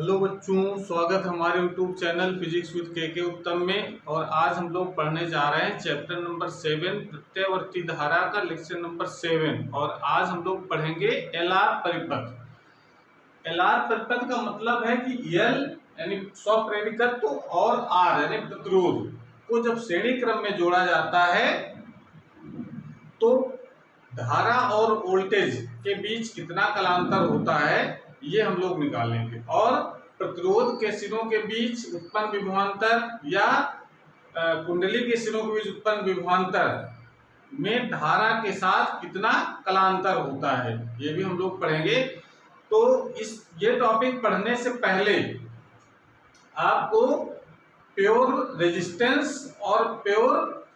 Hello बच्चों, स्वागत है हमारे यूट्यूब चैनल फिजिक्स विद के उत्तम में। और आज हम लोग पढ़ने जा रहे हैं चैप्टर नंबर 7 प्रत्यावर्ती धारा का लेक्चर नंबर 7। और आज हम लोग पढ़ेंगे एलआर परिपथ। एलआर परिपथ का मतलब है कि एल यानी स्वप्रेरिकत्व और आर यानी प्रतिरोध को जब श्रेणी क्रम में जोड़ा जाता है तो धारा और वोल्टेज के बीच कितना कलांतर होता है ये हम लोग निकालेंगे। और प्रतिरोध के सिरों के बीच उत्पन्न विभवांतर या कुंडली के सिरों के बीच उत्पन्न विभवांतर में धारा के साथ कितना कलांतर होता है ये भी हम लोग पढ़ेंगे। तो ये टॉपिक पढ़ने से पहले आपको प्योर रेजिस्टेंस और प्योर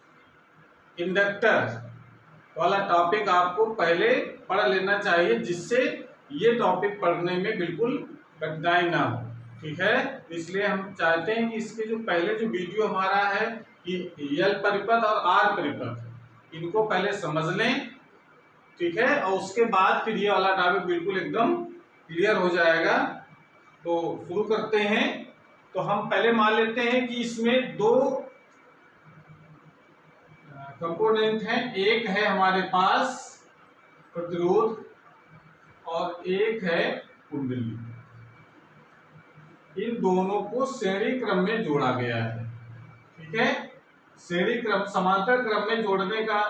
इंडक्टर वाला टॉपिक आपको पहले पढ़ लेना चाहिए, जिससे ये टॉपिक पढ़ने में बिल्कुल कठिनाई ना हो। ठीक है, इसलिए हम चाहते हैं कि इसके जो पहले जो वीडियो हमारा है कि एल परिपथ और आर परिपथ इनको पहले समझ लें। ठीक है, और उसके बाद फिर ये वाला टॉपिक बिल्कुल एकदम क्लियर हो जाएगा। तो शुरू करते हैं। तो हम पहले मान लेते हैं कि इसमें दो कंपोनेंट हैं, एक है हमारे पास प्रतिरोध और एक है कुंडली। इन दोनों को श्रेणी क्रम में जोड़ा गया है। ठीक है, श्रेणी क्रम समांतर क्रम में जोड़ने का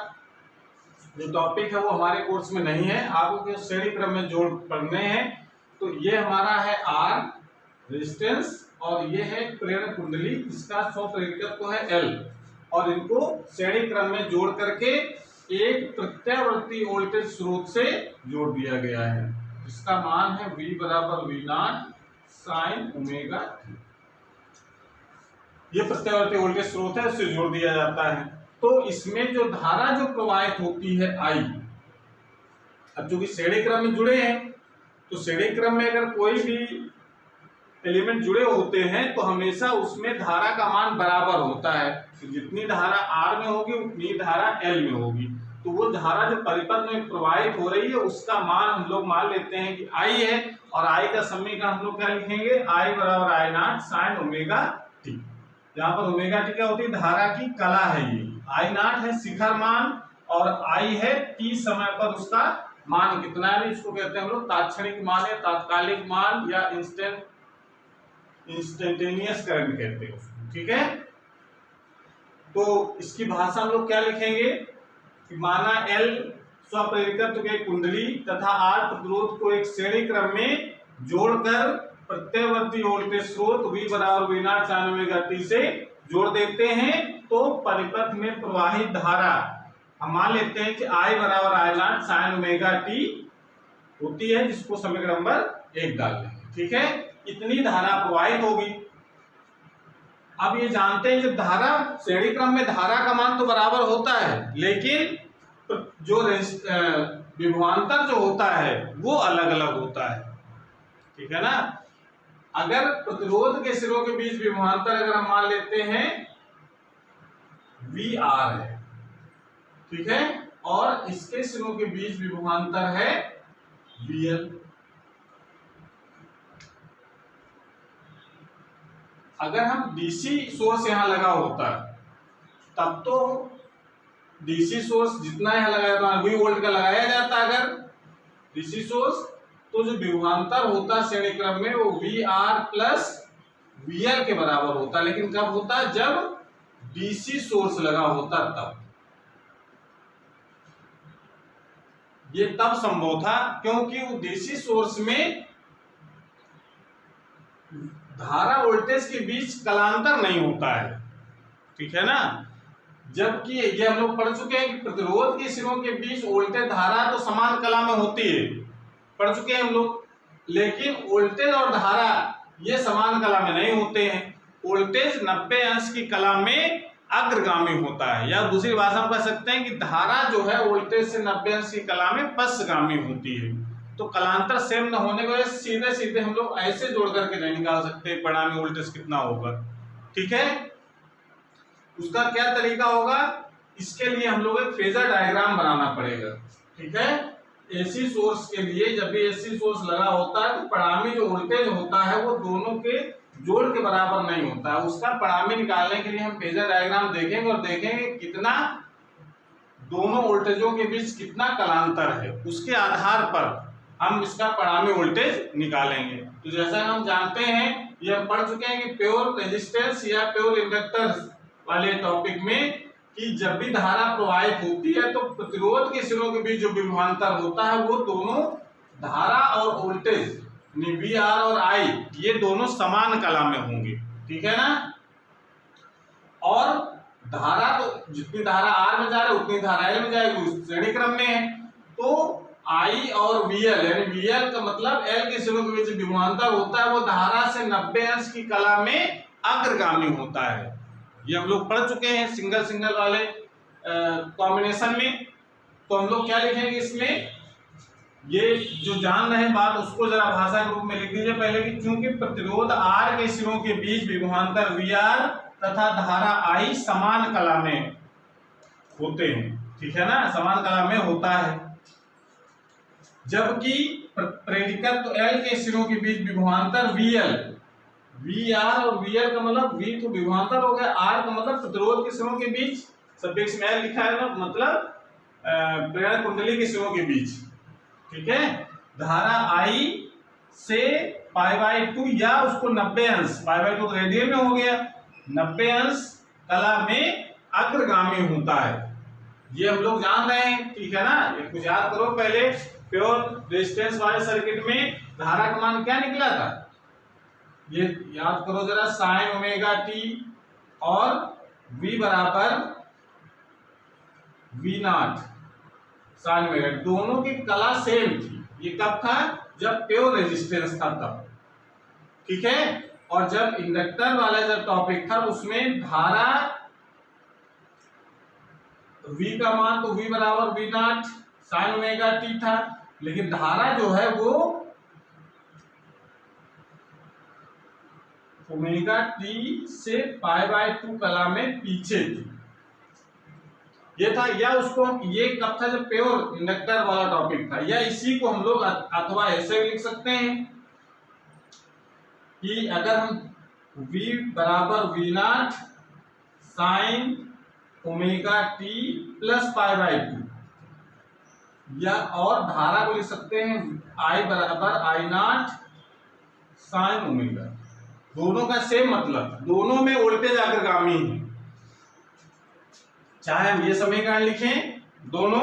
जो टॉपिक है वो हमारे कोर्स में नहीं है, आपको श्रेणी क्रम में जोड़ पढ़ने हैं। तो ये हमारा है आर रेजिस्टेंस और ये है प्रेरण कुंडली, इसका स्वप्रेरिकत्व है एल। और इनको श्रेणी क्रम में जोड़ करके एक प्रत्यावर्ती वोल्टेज स्रोत से जोड़ दिया गया है, जिसका मान है V बराबर V0 sin ओमेगा t। ये प्रत्यावर्ती वोल्टेज स्रोत है, उससे जोड़ दिया जाता है। तो इसमें जो धारा जो प्रवाहित होती है I, अब चूंकि श्रेणी क्रम में जुड़े हैं तो श्रेणी क्रम में अगर कोई भी एलिमेंट जुड़े होते हैं तो हमेशा उसमें धारा का मान बराबर होता है। तो जितनी धारा R में होगी उतनी धारा L में होगी। तो वो धारा जो परिपथ में प्रवाहित हो रही है उसका मान हम लोग मान लेते हैं कि I है, और I का समीकरण हम लोग क्या लिखेंगे, I बराबर I0 sin ओमेगा t। यहाँ पर ओमेगा t क्या होती है, धारा की कला है। ये I0 है शिखर मान और I है t समय पर उसका मान कितना है, इसको कहते हैं हम लोग तात्क्षणिक मान या तात्कालिक मान या इंस्टेंटेनियस करंट कहते हैं। ठीक है, तो इसकी भाषा हम लोग क्या लिखेंगे कि माना L स्वप्रेरिकत्व के कुंडली तथा R प्रतिरोध को एक श्रेणी क्रम में जोड़कर प्रत्यावर्ती वोल्टेज स्रोत V बराबर V0 sin ओमेगा t से जोड़ देते हैं। तो परिपथ में प्रवाहित धारा हम मान लेते हैं कि I बराबर I0 sin ओमेगा t होती है, जिसको समीकरण नंबर 1 डाल देंगे। ठीक है, इतनी धारा प्रवाहित होगी। अब ये जानते हैं जब धारा श्रेणी क्रम में धारा का मान तो बराबर होता है, लेकिन जो विभवांतर जो होता है वो अलग अलग होता है। ठीक है ना, अगर प्रतिरोध के सिरों के बीच विभवांतर अगर हम मान लेते हैं VR है, ठीक है, और इसके सिरों के बीच विभवांतर है VL। अगर हम डीसी सोर्स यहां लगा होता तब तो डीसी सोर्स जितना यहां लगाया था 20 वोल्ट का लगाया जाता। अगर डीसी सोर्स तो जो विभवांतर होता श्रेणी क्रम में वो VR प्लस VL के बराबर होता, लेकिन कब होता, जब डीसी सोर्स लगा होता तब। ये तब संभव था क्योंकि वो डीसी सोर्स में धारा वोल्टेज के बीच कलांतर नहीं होता है। ठीक है ना, जबकि ये हम लोग पढ़ चुके हैं कि प्रतिरोध के सिरों के बीच वोल्टेज धारा तो समान कला में होती है, पढ़ चुके हैं हम लोग, लेकिन वोल्टेज और धारा ये समान कला में नहीं होते हैं। वोल्टेज 90 अंश की कला में अग्रगामी होता है, या दूसरी भाषा में कह सकते हैं कि धारा जो है वोल्टेज से 90 अंश की कला में पश्चगामी होती है। तो कलांतर सेम न होने की वजह से सीधे सीधे हम लोग ऐसे जोड़ करके नहीं निकाल सकते परिणामी वोल्टेज कितना होगा। ठीक है, उसका क्या तरीका होगा, इसके लिए हम लोग एक फेजर डायग्राम बनाना पड़ेगा। ठीक है, एसी सोर्स के लिए जब भी एसी सोर्स लगा होता है तो परिणामी जो वोल्टेज होता है वो दोनों के जोड़ के बराबर नहीं होता है। उसका परिणामी निकालने के लिए हम फेजर डायग्राम देखेंगे और देखेंगे कितना दोनों वोल्टेजों के बीच कितना कलांतर है, उसके आधार पर हम इसका परिणामी वोल्टेज निकालेंगे। तो जैसा हम जानते हैं, ये हम पढ़ चुके हैं कि प्योर रेजिस्टेंस या प्योर इंडक्टर्स वाले टॉपिक में कि जब भी धारा प्रवाहित होती है तो प्रतिरोध के सिरों के बीच जो विभवांतर होता है वो दोनों धारा और वोल्टेज वी आर और आई ये दोनों समान कला में होंगे, ठीक है ना। और धारा तो जितनी धारा आर में जा रही है उतनी धारा एल में जाएगी, उस श्रेणी क्रम में है। तो आई और वीएल यानी वीएल का मतलब एल के सिरों के बीच विभवांतर होता है वो धारा से 90 अंश की कला में अग्रगामी होता है। ये हम लोग पढ़ चुके हैं सिंगल सिंगल वाले कॉम्बिनेशन में। तो हम लोग क्या लिखेंगे इसमें, ये जो जान रहे हैं बात उसको जरा भाषा के रूप में लिख दीजिए पहले कि चूंकि प्रतिरोध आर के सिरों के बीच विभवांतर वी आर तथा धारा आई समान कला में होते हैं, ठीक है ना, समान कला में होता है। जबकि प्रेरिकत्व एल के सिरों के बीच विभवांतर वी एल, वी आर और वी एल का मतलब वी तो विभवांतर हो गया, आर का मतलब प्रतिरोध के सिरों के बीच, सफिक्स में लिखा है ना, मतलब प्रेरक कुंडली के सिरों के बीच, ठीक है। धारा आई से π/2 या उसको 90 अंश, π/2 तो रेडियन में हो गया, 90 अंश कला में अग्रगामी होता है। ये हम लोग जान रहे हैं, ठीक है ना। ये कुछ याद करो, पहले प्योर रेजिस्टेंस वाले सर्किट में धारा का मान क्या निकला था, ये याद करो जरा, साइन ओमेगा टी और V बराबर V0 साइन ओमेगा, दोनों की कला सेम थी। ये कब था, जब प्योर रेजिस्टेंस था तब, ठीक है। और जब इंडक्टर वाला जब टॉपिक था उसमें धारा V का मान तो V बराबर V0 साइन ओमेगा टी था, लेकिन धारा जो है वो ओमेगा टी से π/2 कला में पीछे थी, ये था। या उसको हम, ये कब था, जब प्योर इंडक्टर वाला टॉपिक था। या इसी को हम लोग अथवा ऐसे भी लिख सकते हैं कि अगर हम V बराबर V0 sign omega t plus π/2, या और धारा को लिख सकते हैं I बराबर I0 साइन ओमेगा, दोनों का सेम मतलब, दोनों में वोल्टेज अग्रगामी है। चाहे हम ये समीकरण लिखें दोनों,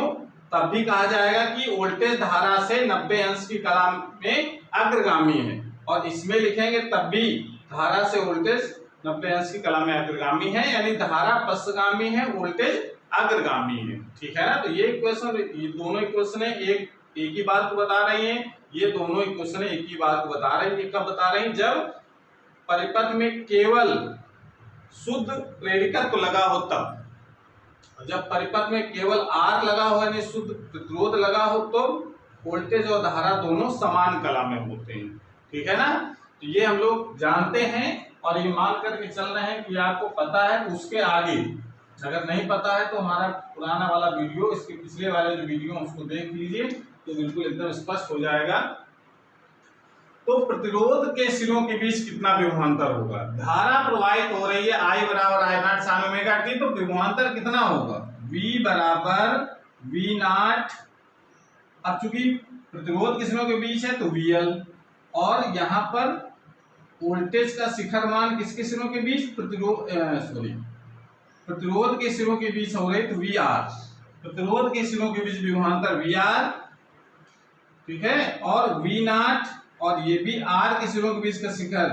तब भी कहा जाएगा कि वोल्टेज धारा से 90 अंश की कला में अग्रगामी है, और इसमें लिखेंगे तब भी धारा से वोल्टेज 90 अंश की कला में अग्रगामी है, यानी धारा पश्चगामी है, वोल्टेज अग्रगामी है, ठीक है ना। तो ये इक्वेशन, ये दोनों इक्वेशन एक ही बात को बता रही हैं, ये दोनों इक्वेशन एक ही बात को बता रही है। कब बता रही हैं, जब परिपथ में केवल शुद्ध प्रेरिकत्व लगा हो तब। जब परिपथ में केवल आर लगा हो यानी शुद्ध प्रतिरोध लगा हो तो वोल्टेज और धारा दोनों समान कला में होते हैं, ठीक है ना। तो ये हम लोग जानते हैं और ये मान करके चल रहे हैं कि आपको पता है। तो उसके आगे अगर नहीं पता है तो हमारा पुराना वाला वीडियो, इसके पिछले वाले जो वीडियो उसको देख लीजिए तो बिल्कुल एकदम स्पष्ट हो जाएगा। तो प्रतिरोध के सिरों के बीच कितना विभवांतर होगा, धारा प्रवाहित हो रही है I बराबर I0 साइन ओमेगा टी, तो विभवांतर कितना होगा, V बराबर V0। अब चूंकि प्रतिरोध के सिरों के बीच है तो VL, और यहाँ पर वोल्टेज का शिखर मान किसके सिरों के बीच, प्रतिरोध के सिरों के बीच हो रही तो VR, प्रतिरोध के सिरों के बीच विभवांतर VR, ठीक है। और V0 और ये भी R के सिरों के बीच का शिखर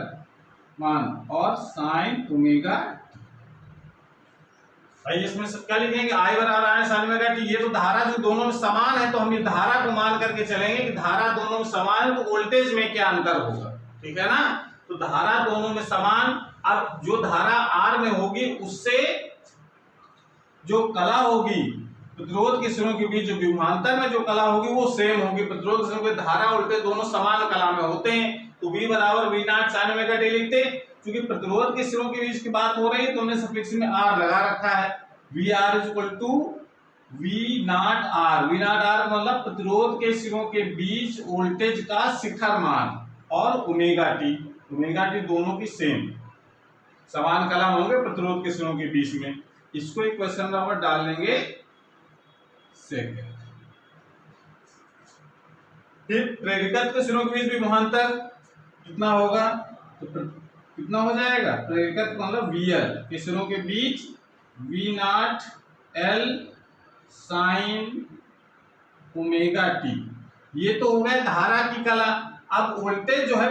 मान और साइन ओमेगा टी। इसमें सब क्या लिखेंगे, I बराबर साइन ओमेगा टी। ये तो धारा जो दोनों में समान है तो हम ये धारा को मान करके चलेंगे कि धारा दोनों में समान है तो वोल्टेज में क्या अंतर होगा, ठीक है ना। तो धारा दोनों में समान, अब जो धारा R में होगी उससे जो कला होगी प्रतिरोध के सिरों के बीच जो विभवांतर में जो कला होगी वो सेम होगी। प्रतिरोध के सिरों के धारा वोल्टेज दोनों समान कला में होते हैं तो V बराबर V0 साइन ओमेगा टी लिखते। क्योंकि प्रतिरोध के सिरों के बीच की बात हो रही है तो हमने सफिक्स में R लगा रखा है। VR is equal to V nought R, V nought R मतलब प्रतिरोध के सिरों के बीच वोल्टेज का शिखर मान, और ओमेगा टी, ओमेगा टी दोनों की सेम समान कला होंगे प्रतिरोध के सिरों के बीच में। इसको एक क्वेश्चन नंबर डाल देंगे सेकंड। फिर प्रेरिकत्व के सिरों के बीच भी विभवांतर कितना होगा, तो कितना हो जाएगा, प्रेरिकत्व मतलब वी एल के सिरों के बीच v not L sine omega t, ये तो हो गया धारा की कला। अब वोल्टेज जो है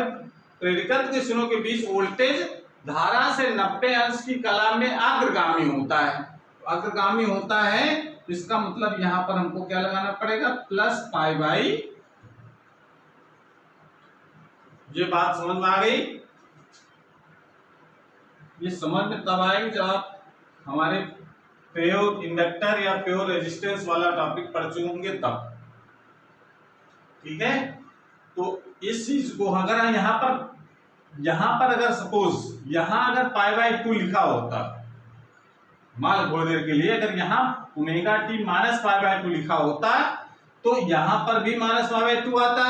प्रेरिकत्व के सिरों के बीच वोल्टेज धारा से 90 अंश की कला में अग्रगामी होता है, अग्रगामी होता है, इसका मतलब यहां पर हमको क्या लगाना पड़ेगा, प्लस पाई बाई। ये बात समझ में आ गई, ये समझ में तब आएगी जब आप हमारे प्योर इंडक्टर या प्योर रेजिस्टेंस वाला टॉपिक पढ़ चुके होंगे तब, ठीक है। तो इस चीज को अगर यहां पर अगर सपोज यहां अगर पाई बाई 2 लिखा होता, मान थोड़ी देर के लिए अगर यहां omega T minus pi by 2 लिखा होता तो यहां पर भी माइनस पाई बाई 2 आता,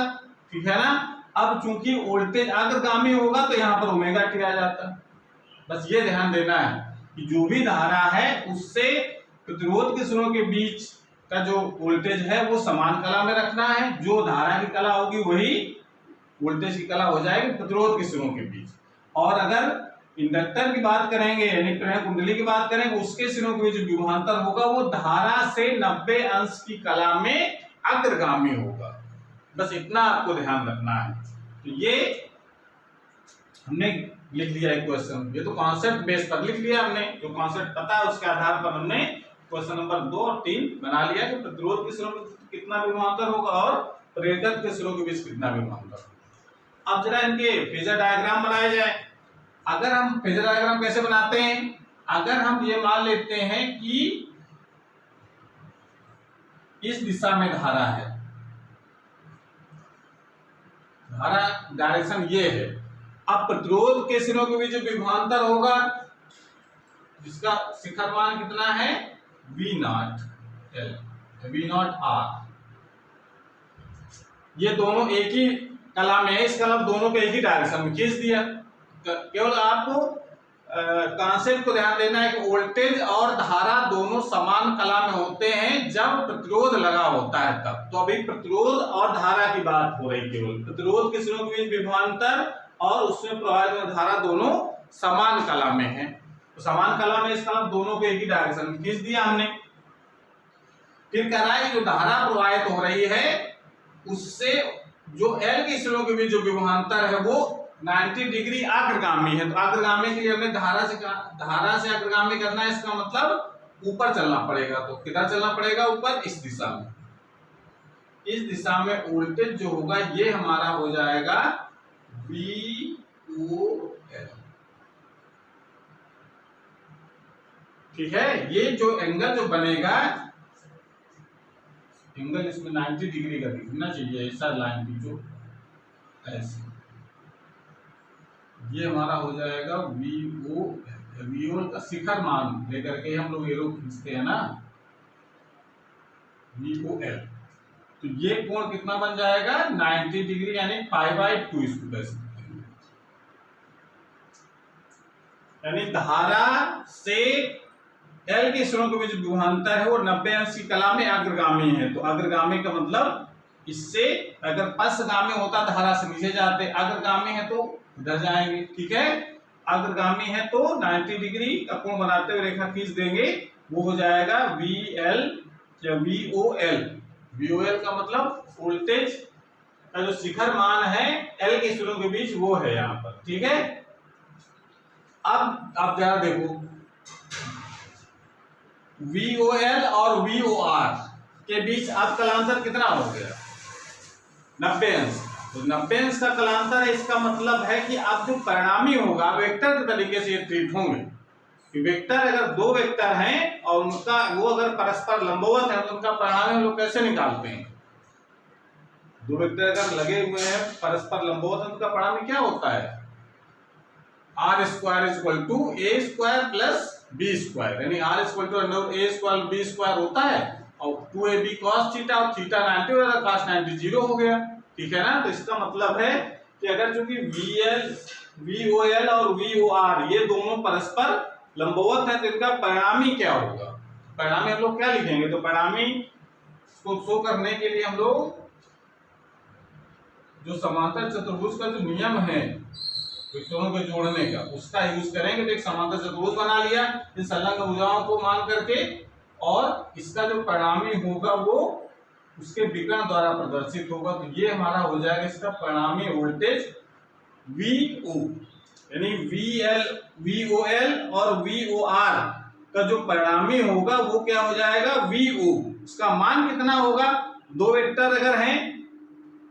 ठीक है ना। अब चूंकि वोल्टेज अग्रगामी होगा तो यहां पर ओमेगा टी आ जाता। बस ये ध्यान देना है कि जो भी धारा है उससे प्रतिरोध के सिरों के बीच का जो वोल्टेज है वो समान कला में रखना है, जो धारा की कला होगी वही वोल्टेज की कला हो जाएगी प्रतिरोध के सिरों के बीच। और अगर इंडक्टर की बात करेंगे यानी प्रेरक कुंडली की बात करेंगे, उसके सिरों के बीच जो विभवांतर होगा वो धारा से 90 अंश की कला में अग्रगामी होगा। बस इतना आपको ध्यान रखना है। तो ये हमने लिख लिया है क्वेश्चन, ये तो कॉन्सेप्ट बेस पर लिख लिया हमने, जो कॉन्सेप्ट पता है उसके आधार पर हमने क्वेश्चन नंबर 2 और 3 बना लिया कि प्रतिरोध के सिरों में कितना विभवांतर होगा और प्रेरक के सिरों के बीच कितना विभवांतर होगा। अब जरा इनके फेजर डायग्राम बनाए जाए। अगर हम फेजर डायग्राम कैसे बनाते हैं, अगर हम ये मान लेते हैं कि इस दिशा में धारा है, धारा डायरेक्शन ये है, अब प्रतिरोध के सिरों के बीच जो विभवांतर होगा जिसका शिखर मान कितना है, V not L, V nought R, ये दोनों एक ही कला में है, इस कला दोनों को एक ही डायरेक्शन में खींच दिया। केवल आपको कॉन्सेप्ट को ध्यान देना है कि वोल्टेज और धारा दोनों समान कला में होते हैं जब प्रतिरोध लगा होता है तब। तो अभी प्रतिरोध और धारा की बात हो रही, केवल प्रतिरोध के सिरों के बीच विभवांतर और उसमें प्रवाहित धारा दोनों समान कला में है। तो समान कला में इसका दोनों को एक ही डायरेक्शन में खींच दिया हमने। फिर कह रहा है जो धारा प्रवाहित हो रही है उससे जो एल के सिरों के बीच जो विभवांतर है वो 90 डिग्री अग्रगामी है। तो अग्रगामी के लिए हमें धारा से अग्रगामी करना है, इसका मतलब ऊपर चलना पड़ेगा। तो किधर चलना पड़ेगा, ऊपर, इस दिशा में। इस दिशा में वोल्टेज जो होगा ये हमारा हो जाएगा VOL, ठीक है। ये जो एंगल जो बनेगा, एंगल इसमें 90 डिग्री का दिखना चाहिए, ऐसा लाइन की जो ऐसे, ये हमारा हो जाएगा VOL का शिखर मान लेकर के हम लोग एरो खींचते हैं ना, VOL। तो ये कोण कितना बन जाएगा, 90 डिग्री, यानी π/2 इसको कह सकते हैं। यानी धारा से एल के सिरों के बीच विभवांतर है वो 90 अंश की कला में अग्रगामी है। तो अग्रगामी का मतलब इससे अगर पश्चगामी होता धारा से नीचे जाते, अग्रगामी है तो इधर जाएंगे, ठीक है। अग्रगामी है तो 90 डिग्री का कोण बनाते हुए रेखा खींच देंगे, वो हो जाएगा VL या VOL। VOL का मतलब वोल्टेज का जो शिखर मान है एल के सिरों के बीच वो है यहाँ पर, ठीक है। अब आप जरा देखो VOL और VOR के बीच अब कलांतर कितना हो गया, 90 अंश। तो 90 अंश का कलांतर है, इसका मतलब है कि अब जो परिणामी होगा वेक्टर के तरीके से ये ट्रीट होंगे कि वेक्टर अगर दो वेक्टर हैं और उनका वो अगर परस्पर लंबवत है तो उनका परिणामी हम लोग कैसे निकालते हैं। दो वेक्टर अगर लगे हुए हैं परस्पर लंबवत है तो उनका परिणामी क्या होता है, R² = A² + B², यानी R = A² + B² होता है। और 2ab cos थीटा और थीटा 90 हो गया, cos 90 0 हो गया। ठीक है ना। तो इसका मतलब है कि अगर चूंकि VOL और VOR ये दोनों परस्पर लंबवत है तो इनका परिणामी क्या होगा। परिणामी हम लोग क्या लिखेंगे, तो परिणामी को शो करने के लिए हम लोग जो समांतर चतुर्भुज का जो नियम है वृत्तों को जोड़ने का उसका यूज करेंगे। तो एक समांतर चतुर्भुज बना लिया इन संलग्न भुजाओं को मान करके, और इसका जो परिणामी होगा वो उसके विकर्ण द्वारा प्रदर्शित होगा। तो ये हमारा हो जाएगा इसका परिणामी वोल्टेज VO, यानी VOL और VOR का जो परिणामी होगा वो क्या हो जाएगा VO। उसका मान कितना होगा, दो वेक्टर अगर हैं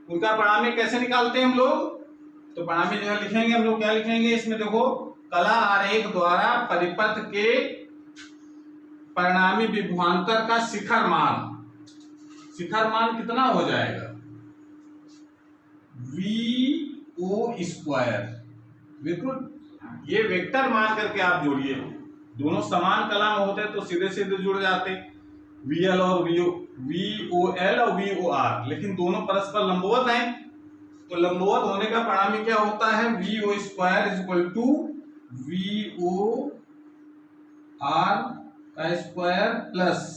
उनका परिणामी कैसे निकालते हैं हम लोग, तो परिणामी जो है लिखेंगे हम लोग, क्या लिखेंगे इसमें देखो, कला आरेख द्वारा परिपथ के परिणामी विभवांतर का शिखर मान कितना हो जाएगा VO स्क्वायर। बिल्कुल ये वेक्टर मान करके आप जोड़िए, दोनों समान कला में होते तो सीधे सीधे जुड़ जाते VOL और VOR, लेकिन दोनों परस्पर लंबवत हैं तो लंबवत होने का परिणामी क्या होता है VO square equal to VOR का स्क्वायर प्लस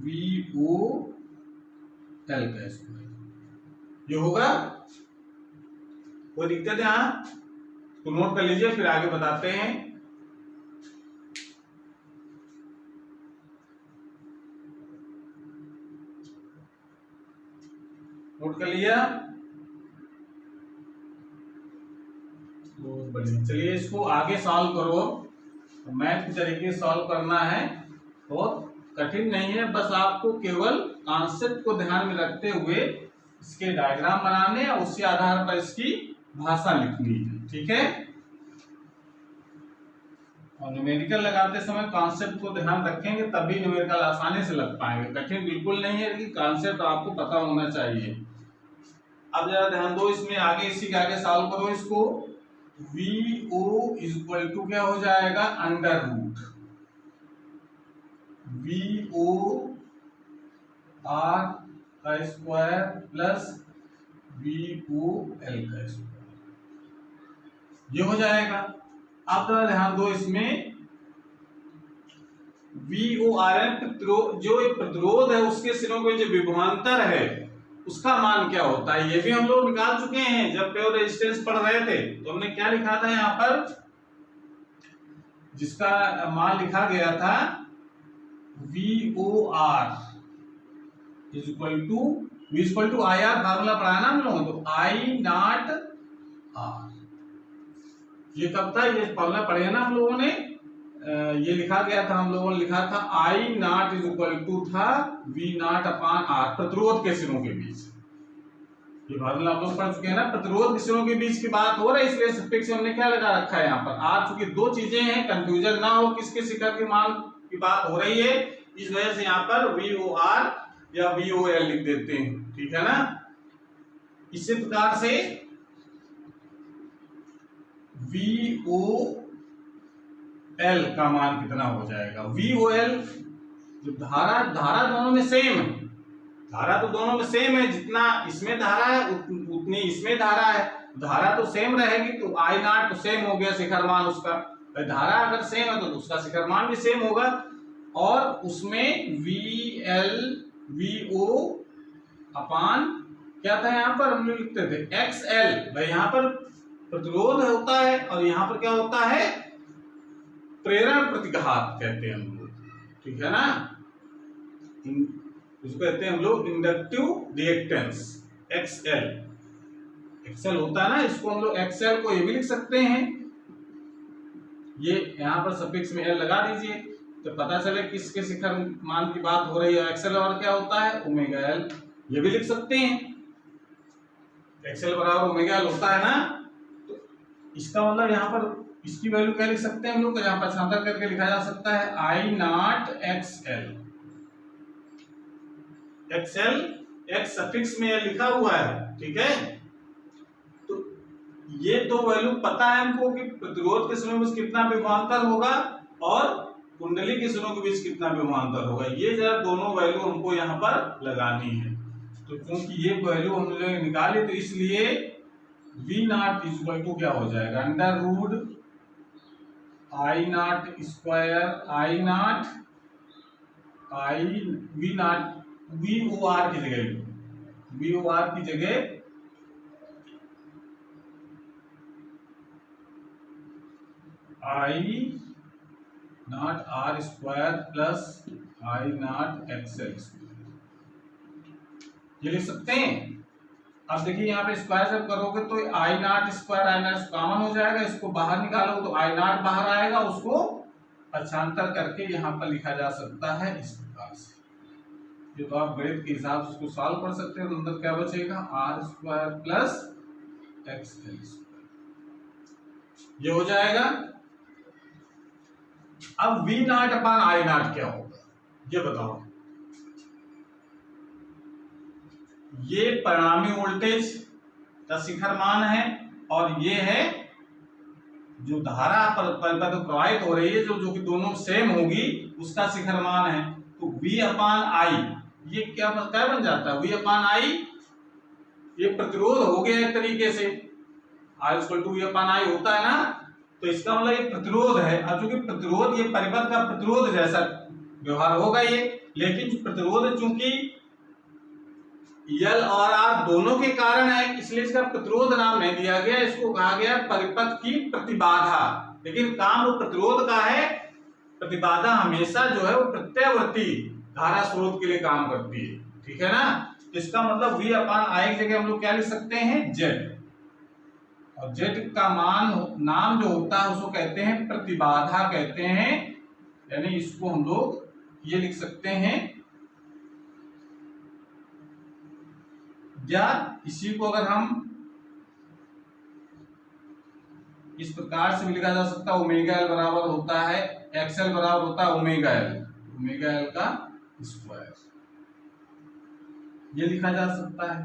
VOL का स्क्वायर। ये होगा, कोई दिक्कत है यहां तो नोट कर लीजिए, फिर आगे बताते हैं। नोट कर लिया, बहुत बढ़िया। चलिए इसको आगे सॉल्व करो, मैथ के तरीके सॉल्व करना है, बहुत कठिन नहीं है, बस आपको केवल कॉन्सेप्ट को ध्यान में रखते हुए इसके डायग्राम बनाने और उसी आधार पर इसकी भाषा लिखनी है। ठीक है, और न्यूमेरिकल लगाते समय कॉन्सेप्ट को ध्यान रखेंगे तभी न्यूमेरिकल आसानी से लग पाएंगे। कठिन बिल्कुल नहीं है, लेकिन कॉन्सेप्ट आपको पता होना चाहिए। अब जरा ध्यान दो, इसमें आगे इसी के आगे सॉल्व करो इसको। VO इक्वल टू क्या हो जाएगा, अंडर रूट VOR का स्क्वायर प्लस VOL का स्क्वायर, ये हो जाएगा। अब जरा ध्यान दो, इसमें VOR जो प्रतिरोध है उसके सिरों के जो विभवांतर है उसका मान क्या होता है, ये भी हम लोग निकाल चुके हैं जब प्योर रेजिस्टेंस पढ़ रहे थे। तो हमने क्या लिखा था यहाँ पर, जिसका मान लिखा गया था VOR equal to IR, formula पढ़ा ना हम लोगों, तो I नॉट R। ये कब था, ये फार्मूला पढ़े ना हम लोगों ने, ये लिखा गया था, हम लोगों ने लिखा था I नॉट इक्वल टू था V नॉट अपॉन R, प्रतिरोध के सिरों के बीच। ये फार्मूला आप लोग पढ़ चुके हैं ना, प्रतिरोध के सिरों के बीच की बात हो रही है, इसलिए सफिक्स से हमने क्या लगा रखा है यहाँ पर R। चूंकि दो चीजें हैं, कंफ्यूजन ना हो किसके शिखर के मान की बात हो रही है, इस वजह से यहाँ पर VOR या VOL लिख देते हैं। ठीक है ना। इसी प्रकार से VOL का मान कितना हो जाएगा, VOL जो धारा दोनों में सेम है, धारा तो दोनों में सेम है, जितना इसमें धारा है उतनी इसमें धारा है, धारा तो सेम रहेगी तो I नॉट तो सेम हो गया शिखर मान उसका। धारा अगर सेम है तो उसका शिखर मान भी सेम होगा, और उसमें VO अपान क्या था यहाँ पर हम लोग लिखते थे XL। भाई यहाँ पर प्रतिरोध होता है और यहाँ पर क्या होता है, प्रेरण प्रतिघात कहते हैं हम लोग। ठीक है ना, इसको कहते हैं हम लोग इंडक्टिव रिएक्टेंस XL होता है ना, इसको हम लोग XL को ये भी लिख सकते हैं, ये यहाँ पर सफिक्स में L लगा दीजिए तो पता चले किसके शिखर मान की बात हो रही है। XL और क्या होता है ओमेगा L, ये भी लिख सकते हैं, XL बराबर ओमेगा L होता है ना। तो इसका मतलब यहाँ पर इसकी वैल्यू क्या लिख सकते हैं हम लोग, यहाँ पर छांतर करके लिखा जा सकता है I nought XL X suffix में यह लिखा हुआ है। ठीक है, तो ये दो वैल्यू पता है हमको कि प्रतिरोध के समय में कितना विभवांतर होगा और कुंडली के सिरों के बीच कितना विभवांतर होगा, ये जरा दोनों वैल्यू हमको यहाँ पर लगानी है। तो क्योंकि ये वैल्यू हम लोग निकाले तो इसलिए V नॉट इक्वल टू क्या हो जाएगा, under root I nought square I nought I V nought VOR की जगह VOR की जगह I nought R square plus I nought XL ये लिख सकते हैं। अब देखिए यहाँ पे स्क्वायर जब करोगे तो I nought square I not common हो जाएगा, इसको बाहर निकालोगे तो I नॉट बाहर आएगा, उसको पक्षांतर करके यहाँ पर लिखा जा सकता है इस प्रकार से। ये तो आप गणित के हिसाब से उसको सॉल्व कर सकते हैं। तो अंदर क्या बचेगा, R square plus XL square, ये हो जाएगा। अब V not upon I not क्या होगा ये बताओ। ये परिणामी वोल्टेज का शिखर मान है और ये है जो धारा पर प्रवाहित हो रही है जो कि दोनों सेम होगी उसका शिखर मान है। तो V अपान I ये क्या बन जाता है, V अपान I ये प्रतिरोध हो गया एक तरीके से, R equal to V upon I होता है ना, तो इसका मतलब ये प्रतिरोध है। अब चूंकि प्रतिरोध ये परिपथ का प्रतिरोध जैसा व्यवहार होगा ये, लेकिन प्रतिरोध चूंकि L और R दोनों के कारण है इसलिए इसका प्रतिरोध नाम नहीं दिया गया, इसको कहा गया परिपथ की प्रतिबाधा। लेकिन काम वो प्रतिरोध का है, प्रतिबाधा हमेशा जो है वो प्रत्यावर्ती धारा स्रोत के लिए काम करती है, ठीक है ना। इसका मतलब V अपान I की जगह हम लोग क्या लिख सकते हैं, Z, और Z का नाम जो होता है उसको कहते हैं प्रतिबाधा कहते हैं, यानी इसको हम लोग ये लिख सकते हैं, या इसी को अगर हम इस प्रकार से भी लिखा जा सकता है, ओमेगा L बराबर होता है XL बराबर होता है ओमेगा L का स्क्वायर, ये लिखा जा सकता है।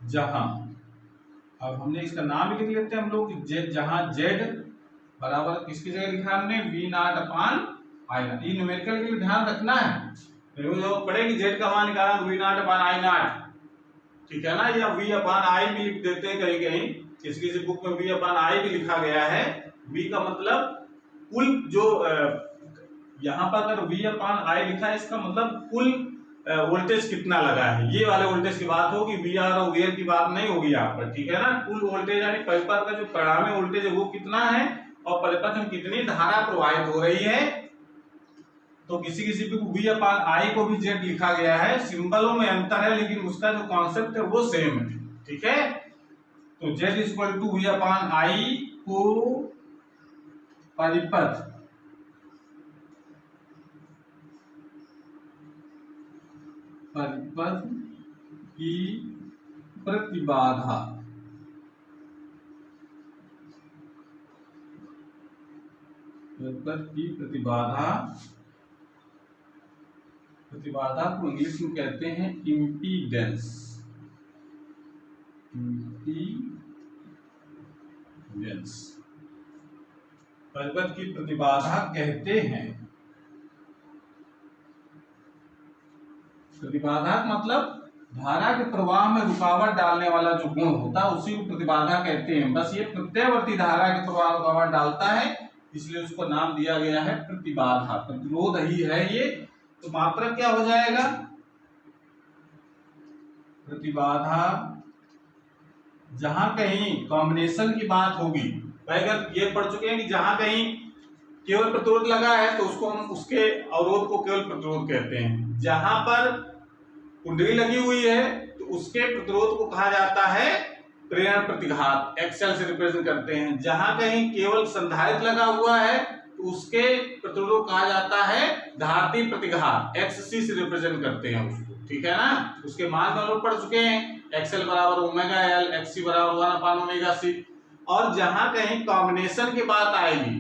जहां अब हमने इसका नाम भी लिख लेते हैं हम लोग, जहां Z बराबर किसकी जगह लिखा हमने, V not upon I not. ये न्यूमेरिकल के लिए ध्यान रखना है, पड़ेगी Z का मान निकालना तो V not upon I not, ठीक है ना, या V अपान I भी लिख देते हैं कहीं कहीं, किसी बुक में V अपान I भी लिखा गया है। V का मतलब कुल जो यहाँ पर अगर V अपान I लिखा है इसका मतलब कुल वोल्टेज कितना लगा है, ये वाले वोल्टेज की बात होगी, VR और VL की बात नहीं होगी यहाँ पर, ठीक है ना। कुल वोल्टेज यानी परिपथ का जो परिणामी वोल्टेज है वो कितना है और परिपथ में कितनी धारा प्रवाहित हो रही है। तो किसी पे V अपान I को भी Z लिखा गया है, सिंबलों में अंतर है लेकिन उसका जो कॉन्सेप्ट है वो सेम है, ठीक है। तो Z equal to V upon I को परिपथ की प्रतिबाधा को इंग्लिश में कहते हैं इम्पीडेंस। परिपथ की प्रतिबाधा कहते हैं। प्रतिबाधा मतलब धारा के प्रवाह में रुकावट डालने वाला जो गुण होता है उसी को प्रतिबाधा कहते हैं। बस ये प्रत्यावर्ती धारा के प्रवाह में रुकावट डालता है इसलिए उसको नाम दिया गया है प्रतिबाधा। प्रतिरोध ही है ये। तो मात्रक क्या हो जाएगा, प्रतिबाधा जहां कहीं कॉम्बिनेशन की बात होगी, अगर ये पढ़ चुके हैं कि जहां कहीं केवल प्रतिरोध लगा है तो उसको हम उसके अवरोध को केवल प्रतिरोध कहते हैं। जहां पर कुंडली लगी हुई है तो उसके प्रतिरोध को कहा जाता है प्रेरण प्रतिघात, एक्सएल से रिप्रेजेंट करते हैं। जहां कहीं केवल संधारित्र लगा हुआ है तो उसके प्रतिरोध को कहा जाता है धारती प्रतिघात, एक्ससी से रिप्रेजेंट करते हैं उसको, ठीक है ना। उसके मान हम लोग पढ़ चुके हैं, एक्सएल बराबर ओमेगा एल, एक्ससी बराबर 1 अपान ओमेगा सी। और जहां कहीं कॉम्बिनेशन की बात आएगी,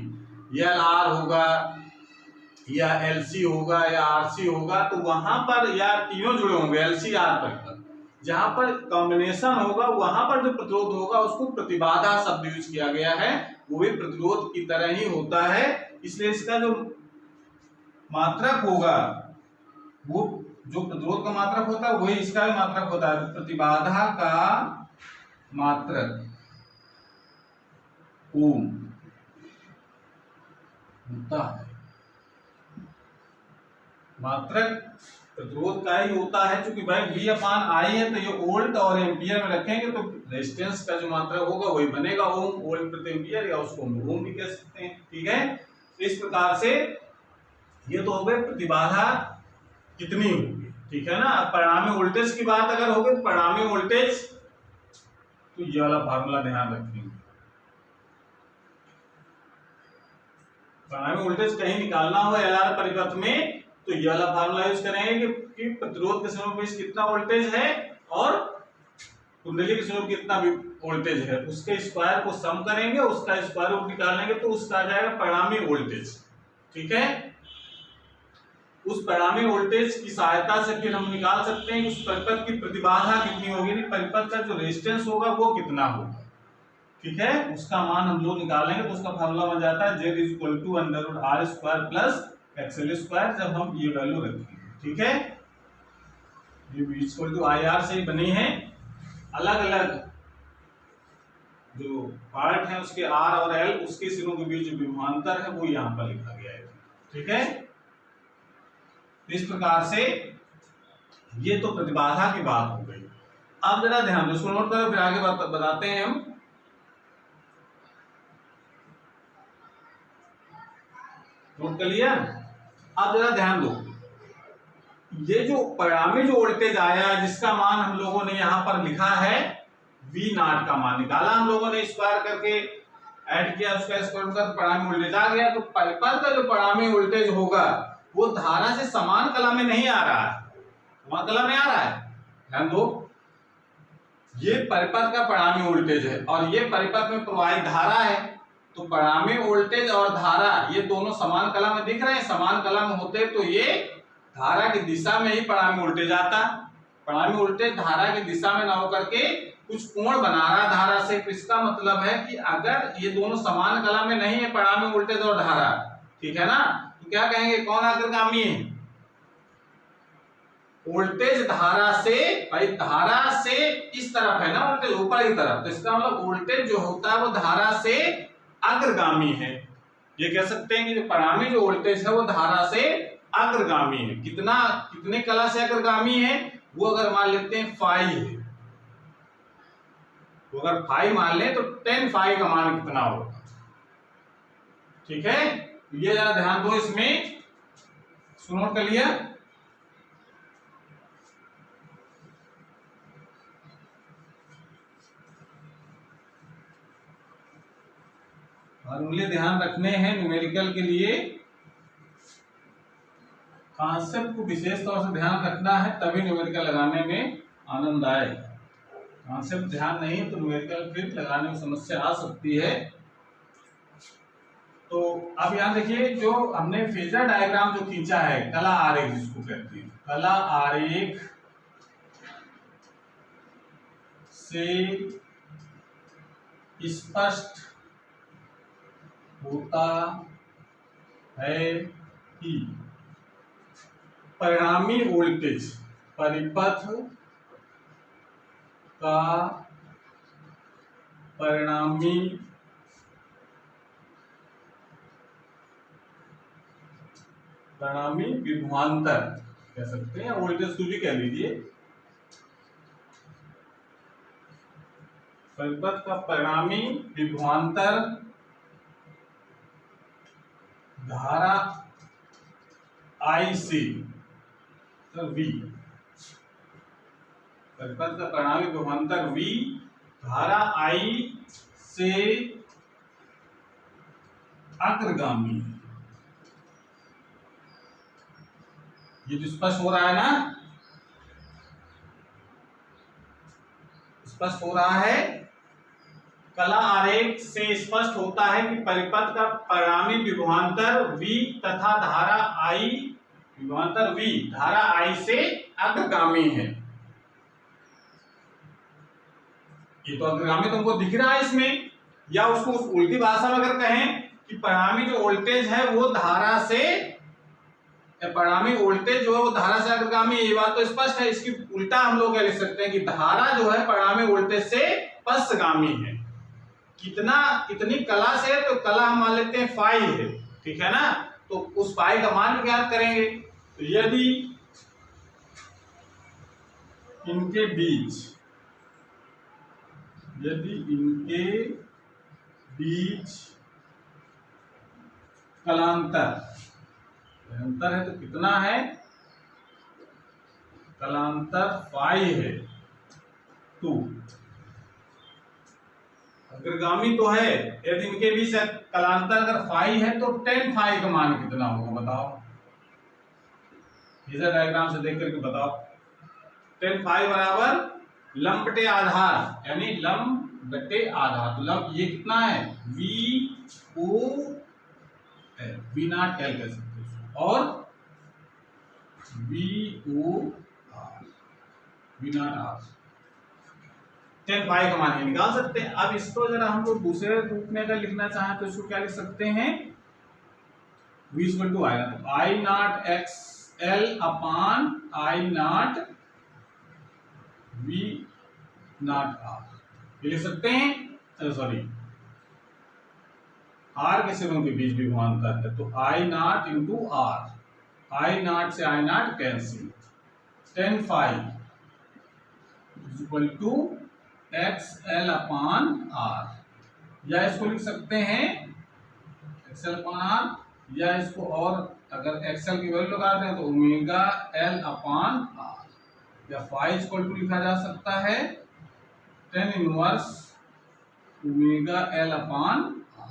एल आर होगा या एलसी होगा या आरसी होगा, तो वहां पर या तीनों जुड़े होंगे एलसी आर पर, जहां पर कॉम्बिनेशन होगा वहां पर जो प्रतिरोध होगा उसको प्रतिबाधा शब्द यूज किया गया है। वो भी प्रतिरोध की तरह ही होता है इसलिए इसका जो मात्रक होगा वो जो प्रतिरोध का मात्रक होता है वही इसका भी मात्रक होता है। प्रतिबाधा का मात्रक ओम होता है, मात्रक प्रतिरोध का ही होता है। क्योंकि भाई V/I है तो ये वोल्ट और एम्पियर में रखेंगे तो रेजिस्टेंस का जो मात्रक होगा वही बनेगा ओम, वोल्ट प्रति एम्पियर, या उसको हम ओम भी कह सकते हैं। ठीक है, इस प्रकार से ये तो हो गए प्रतिबाधा कितनी होगी। ठीक है ना। परिणामी वोल्टेज की बात अगर होगी तो परिणामी वोल्टेज, तो ये वाला फार्मूला ध्यान रखेंगे। परिणामी वोल्टेज कहीं निकालना हो एलआर परिपथ में तो ये वाला फार्मूला यूज करेंगे कि प्रतिरोध के समय पे कितना वोल्टेज है और कुंडली के समय कितना भी वोल्टेज है, उसके स्क्वायर को सम करेंगे, उसका स्क्वायर रूट निकालेंगे तो उसका आ जाएगा परिणामी वोल्टेज। ठीक है, उस परिणामी वोल्टेज की सहायता से फिर हम निकाल सकते हैं कि उस परिपथ की प्रतिबाधा कितनी होगी, परिपथ का जो रेजिस्टेंस होगा वो कितना होगा। ठीक है, उसका मान हम लोग निकालेंगे तो उसका फार्मूला बन जाता है Z = √R² + XL², जब हम ये वैल्यू रखेंगे। ठीक है, ये V = IR से ही बनी है। अलग अलग जो पार्ट है उसके R और L, उसके सिरों के बीच जो विभवांतर है वो यहाँ पर लिखा गया है। ठीक है, इस प्रकार से ये तो प्रतिबाधा की बात हो गई। अब जरा ध्यान दो, इसको नोट करो, फिर आगे बताते हैं हम। नोट कर लिया। अब जरा ध्यान दो, ये जो परिणामी जो वोल्टेज आया जिसका मान हम लोगों ने यहाँ पर लिखा है V0 का मान निकाला हम लोगों ने, स्क्वायर करके ऐड किया, उसका स्क्वायर का परिणामी वोल्टेज आ गया। तो परिपथ का जो परिणामी वोल्टेज होगा वो धारा से समान कला में नहीं आ रहा है, समान कला में आ रहा है। ध्यान दो, ये परिपथ का परिणामी वोल्टेज है और ये परिपथ में प्रवाहित धारा है, तो परिणामी वोल्टेज और धारा ये दोनों समान कला में दिख रहे हैं। समान कला में होते तो ये धारा की दिशा में ही परिणामी वोल्टेज आता। परिणामी वोल्टेज धारा की दिशा में ना होकर के कुछ कोण बना रहा धारा से, तो इसका मतलब है कि अगर ये दोनों समान कला में नहीं है परिणामी वोल्टेज और धारा, ठीक है ना, तो क्या कहेंगे, कौन अग्रगामी है? वोल्टेज धारा से, भाई धारा से इस तरफ है ना वोल्टेज, ऊपर की तरफ, तो इसका मतलब वोल्टेज जो होता है वो धारा से अग्रगामी है। ये कह सकते हैं कि जो परिणामी जो वोल्टेज है वो धारा से अग्रगामी है। कितने कला से अग्रगामी है, वो अगर मान लेते हैं फाई है, तो अगर फाई मान ले तो 10 फाई का मान कितना होगा। ठीक है, ये जरा ध्यान दो, इसमें नोट कर लिया। और उंगली ध्यान रखने हैं न्यूमेरिकल के लिए, कॉन्सेप्ट को विशेष तौर से ध्यान रखना है, तभी न्यूमेरिकल लगाने में आनंद आए। कॉन्सेप्ट ध्यान नहीं तो न्यूमेरिकल फिर लगाने में समस्या आ सकती है। तो अब यहाँ देखिए, जो हमने फेजर डायग्राम जो खींचा है, कला आरेख जिसको कहते हैं, कला आरेख से स्पष्ट होता है कि परिणामी वोल्टेज परिपथ का परिणामी विभवांतर कह सकते हैं, वोल्टेज को भी कह लीजिए, परिपथ का परिणामी विभवांतर धारा I से V, परिपथ का परिणामी विभवांतर V धारा I से अग्रगामी। ये तो स्पष्ट हो रहा है ना, स्पष्ट हो रहा है। कला आरेख से स्पष्ट होता है कि परिपथ का परिणामी विभवांतर V तथा धारा I, विभवांतर V धारा I से अग्रगामी है। ये तो अग्रगामी तुमको दिख रहा है इसमें, या उसको उल्टी भाषा में अगर कहें कि परिणामी जो वोल्टेज है वो धारा से, परिणामी वोल्टेज जो है वो धारा से अग्रगामी, ये बात तो स्पष्ट है। इसकी उल्टा हम लोग क्या लिख सकते हैं कि धारा जो है परिणामी वोल्टेज से पश्चगामी है। कितनी कला से, तो कला हम मान लेते हैं फाई है, ठीक है ना। तो उस फाई का मान ज्ञात करेंगे। तो यदि इनके बीच कलांतर है तो कितना है, कलांतर फाई है 2। अग्रगामी तो है, यदि इनके बीच कलांतर अगर फाई है तो tan फाई का मान कितना होगा बताओ, फेजर डायग्राम से देख करके बताओ। tan फाई बराबर लंब बटे आधार, यानी लंब बटे आधार। तो लंब ये कितना है, V नॉट L कह सकते हैं, और V nought R, tan phi का मान निकाल सकते हैं। अब इसको जरा हम लोग दूसरे रूप में अगर लिखना चाहें तो इसको क्या लिख सकते हैं, V equal to I nought XL upon I nought V nought R, ये लिख सकते हैं। सॉरी, R के 7 के बीच विभवांतर है तो I nought into R, I nought से I nought cancel, tan phi equal to XL upon R, या इसको लिख सकते हैं XL अपान R, या इसको और अगर XL की वैल्यू लगाते हैं तो ओमेगा L अपान R, या फाई इक्वल टू लिखा जा सकता है tan inverse omega L upon R।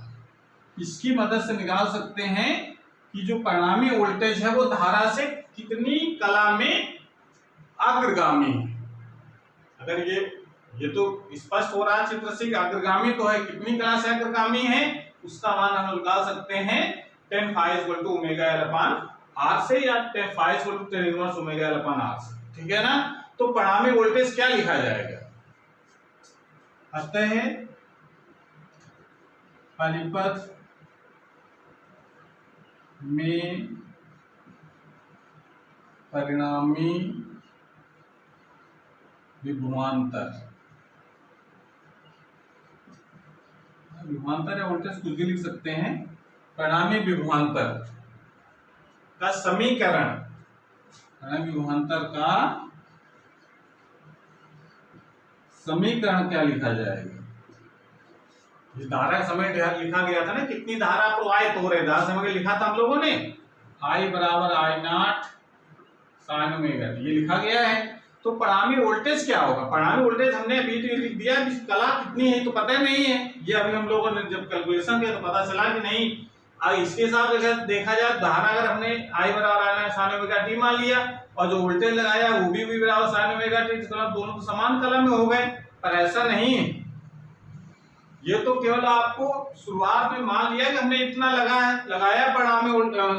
इसकी मदद से निकाल सकते हैं कि जो परिणामी वोल्टेज है वो धारा से कितनी कला में अग्रगामी है। अगर ये तो स्पष्ट हो रहा है चित्र से कि अग्रगामी तो है, कितनी कला से अग्रगामी है उसका मान हम निकाल सकते हैं tan phi equal to omega L upon R से, या tan phi equal to tan inverse omega L upon R से, ठीक है ना। तो परिणामी वोल्टेज क्या लिखा जाएगा, अतः परिपथ में परिणामी विभवांतर या वोल्टेज कुछ भी लिख सकते हैं, परिणामी विभवांतर का समीकरण, परिणामी विभवांतर का समीकरण क्या लिखा जाएगा। इस धारा का समय लिखा गया था ना, कितनी धारा प्रवाहित हो रही, धारा समय लिखा था हम लोगों ने, I बराबर I नॉट साइन ओमेगा, ये लिखा गया है। तो परिणामी वोल्टेज क्या होगा, परिणामी वोल्टेज हमने अभी लिख दिया, कला कितनी है तो पता नहीं है, ये अभी हम लोगों ने जब कैलकुलेशन किया तो पता चला कि नहीं। अब इसके हिसाब से देखा जाए धारा अगर हमने I बराबर I साइन ओमेगा टी मान लिया और जो वोल्टेज लगाया वो भी V बराबर साइन ओमेगा टी, तो दोनों तो समान कला में हो गए, पर ऐसा नहीं है। ये तो केवल आपको शुरुआत में मान लिया कि हमने इतना लगाया परिणामी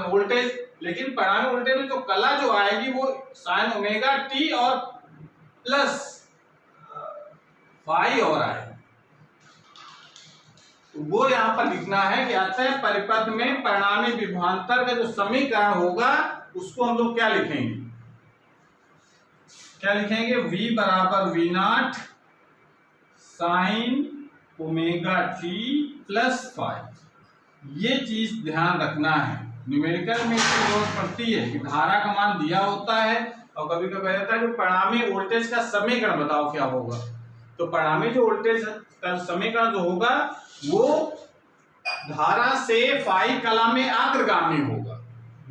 वोल्टेज, लेकिन परिणामी वोल्टेज में जो कला जो आएगी वो साइन ओमेगा टी और प्लस फाई और आएगी। तो वो यहाँ पर लिखना है कि अतः परिपथ में परिणामी विभवांतर का जो समीकरण होगा उसको हम लोग क्या लिखेंगे, V बराबर V nought sine omega t plus phi. ये चीज ध्यान रखना है, न्यूमेरिकल में इसकी जरूरत पड़ती है कि धारा का मान दिया होता है और कभी कभी कहता है कि परिणामी वोल्टेज का समीकरण बताओ क्या होगा। तो परिणामी जो वोल्टेज का समीकरण जो होगा वो धारा से फाई कला में अग्रगामी होगा,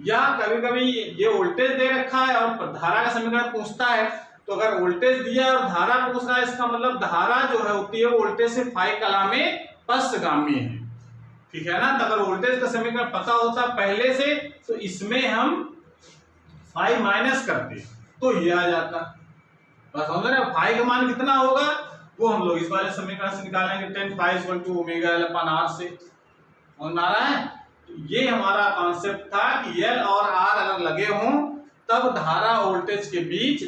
या कभी कभी ये वोल्टेज दे रखा है और धारा का समीकरण पूछता है, तो अगर वोल्टेज दिया और धारा पूछ रहा है इसका मतलब धारा जो है होती है वोल्टेज से फाई कला में पश्चगामी है, ठीक है ना। तो अगर वोल्टेज का समीकरण पता होता पहले से तो इसमें हम फाई माइनस करते तो ये आ जाता। बस समझ रहे हैं, फाई का मान कितना होगा वो हम लोग इस वाले समीकरण से निकालेंगे, tan phi equal to omega L upon R से। समझ में आ रहा है, तो ये हमारा कॉन्सेप्ट था कि L और R अगर लगे हों तब धारा वोल्टेज के बीच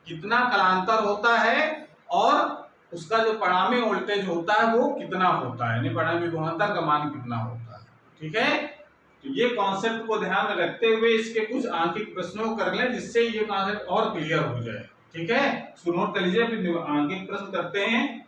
कितना कलांतर होता है और उसका जो परिणामी वोल्टेज होता है वो कितना होता है, यानी परिणामी विभवांतर का मान कितना होता है। ठीक है, तो ये कॉन्सेप्ट को ध्यान में रखते हुए इसके कुछ आंकिक प्रश्नों को कर लें जिससे ये कॉन्सेप्ट और क्लियर हो जाए। ठीक है, इसको नोट कर लीजिए, फिर आंकिक प्रश्न करते हैं।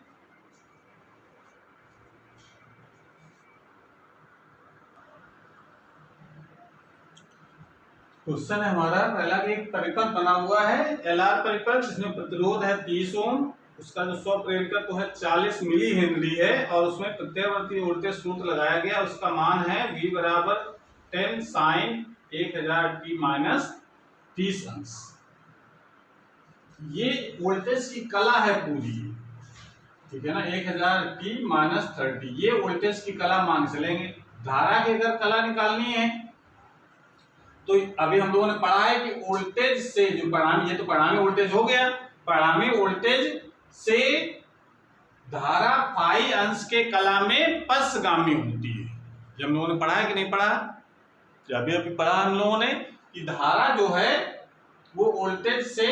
क्वेश्चन है हमारा पहला कि एक परिपथ बना हुआ है एलआर परिपथ, जिसमें प्रतिरोध है 30 ओम, उसका जो स्व प्रेरकत्व तो है 40 मिली हेनरी है और उसमें प्रत्यावर्ती वोल्टेज सूत्र लगाया गया, उसका मान है V बराबर 10 साइन 1000 t माइनस 30 अंश। ये वोल्टेज की कला है पूरी, ठीक है ना, 1000 t माइनस 30, ये वोल्टेज की कला मान चलेंगे। धारा की अगर कला निकालनी है तो अभी हम लोगों ने पढ़ा है कि वोल्टेज से जो परिणामी, ये तो परिणामी वोल्टेज हो गया, परिणामी वोल्टेज से धारा फाई अंश के कला में पक्षगामी होती है। ये हम लोगों ने पढ़ा है कि नहीं पढ़ा? अभी अभी पढ़ा हम लोगों ने कि धारा जो है वो वोल्टेज से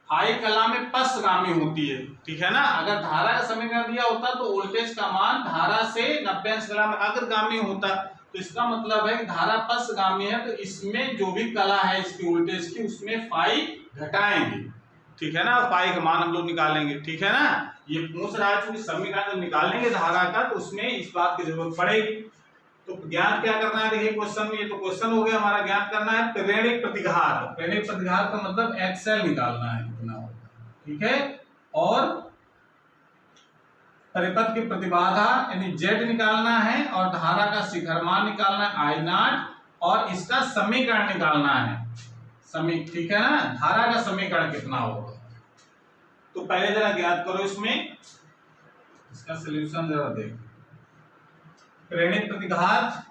फाई कला में पक्षगामी होती है, ठीक है ना। अगर धारा का समीकरण दिया होता तो वोल्टेज का मान धारा से 90 अंश कला में अग्रगामी होता, तो इसका मतलब है कि धारा पक्षगामी है, तो इसमें जो भी कला है इसकी वोल्टेज की उसमें फाई घटाएंगे, ठीक है ना, फाई का मान हम लोग निकालेंगे, ठीक है ना। ये पूछ रहा है क्योंकि समीकरण जब निकालेंगे धारा का तो उसमें इस बात की जरूरत पड़ेगी। तो ज्ञात क्या करना है, देखिए क्वेश्चन में, ये तो क्वेश्चन हो गया हमारा, ज्ञात करना है प्रेरणिक प्रतिघात। प्रेरणिक प्रतिघात का मतलब एक्सएल निकालना है कितना होगा, ठीक है, और परिपथ की प्रतिबाधा यानी जेड निकालना है और धारा का शिखर मान निकालना है आई नॉट और इसका समीकरण निकालना है, ठीक है ना, धारा का समीकरण कितना होगा। तो पहले जरा ज्ञात करो इसमें, इसका सॉल्यूशन जरा देखो। प्रेरणिक प्रतिघात